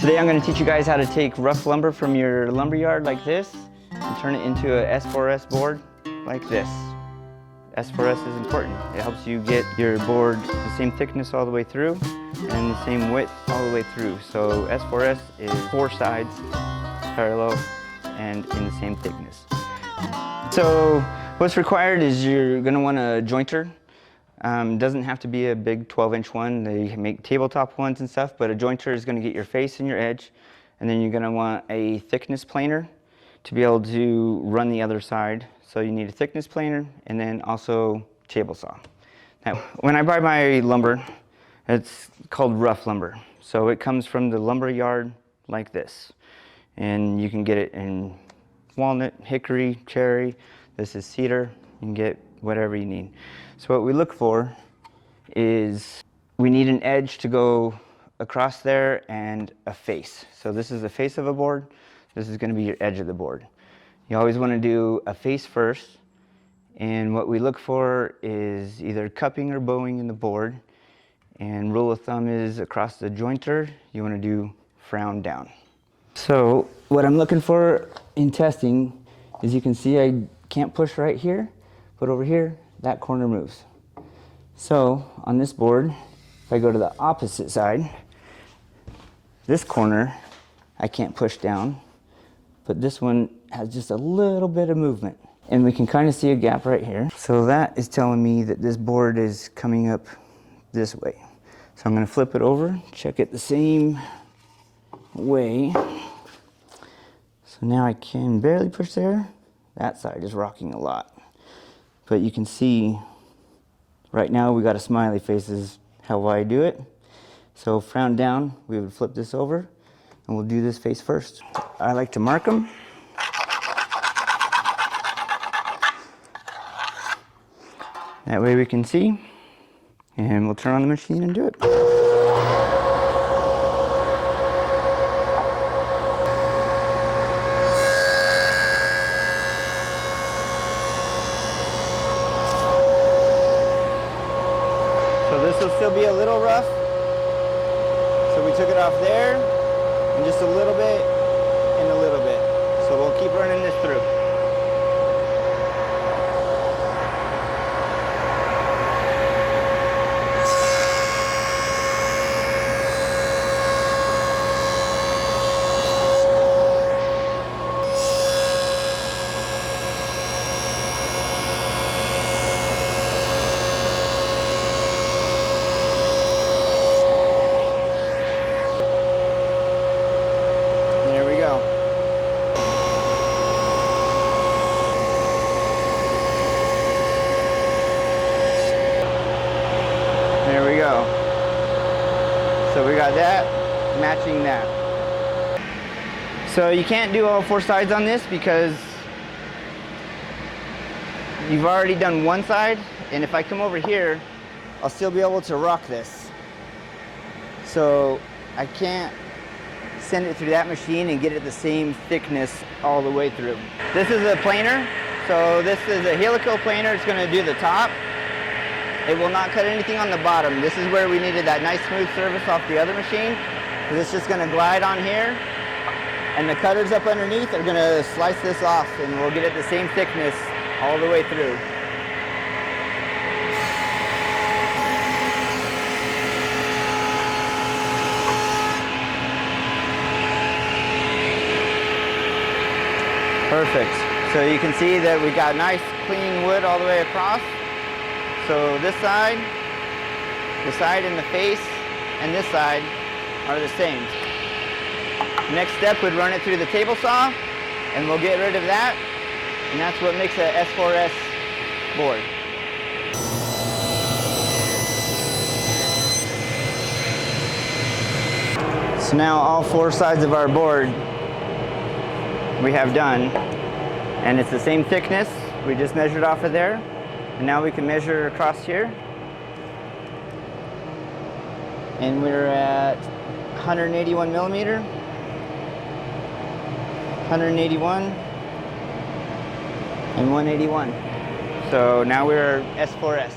Today I'm going to teach you guys how to take rough lumber from your lumber yard like this and turn it into a S4S board like this. S4S is important. It helps you get your board the same thickness all the way through and the same width all the way through. So S4S is 4 sides parallel and in the same thickness. So what's required is you're going to want a jointer. Doesn't have to be a big 12-inch one. They make tabletop ones and stuff, but a jointer is going to get your face and your edge. And then you're going to want a thickness planer to be able to run the other side. So you need a thickness planer and then also table saw. Now, when I buy my lumber, it's called rough lumber. So it comes from the lumber yard like this. And you can get it in walnut, hickory, cherry. This is cedar. You can get whatever you need. So what we look for is we need an edge to go across there and a face. So this is the face of a board. This is going to be your edge of the board. You always want to do a face first. And what we look for is either cupping or bowing in the board. And rule of thumb is across the jointer, you want to do frown down. So what I'm looking for in testing is you can see I can't push right here, but over here, that corner moves. So on this board, if I go to the opposite side, this corner I can't push down, but this one has just a little bit of movement. And we can kind of see a gap right here. So that is telling me that this board is coming up this way. So I'm going to flip it over, check it the same way. So now I can barely push there. That side is rocking a lot. But you can see right now we got a smiley face is how I do it. So frown down, we would flip this over and we'll do this face first. I like to mark them. That way we can see, and we'll turn on the machine and do it. So this will still be a little rough. So we took it off there, and just a little bit, and a little bit. So we'll keep running this through. There we go. So we got that matching that. So you can't do all 4 sides on this because you've already done one side, and if I come over here, I'll still be able to rock this. So I can't send it through that machine and get it the same thickness all the way through. This is a planer. So this is a helical planer. It's going to do the top. It will not cut anything on the bottom. This is where we needed that nice smooth surface off the other machine, because it's just going to glide on here, and the cutters up underneath are going to slice this off, and we'll get it the same thickness all the way through. Perfect. So you can see that we got nice clean wood all the way across. So this side and the face, and this side are the same. Next step would run it through the table saw, and we'll get rid of that, and that's what makes a S4S board. So now all 4 sides of our board we have done, and it's the same thickness. We just measured off of there. And now we can measure across here. And we're at 181 millimeter. 181 and 181. So now we're S4S.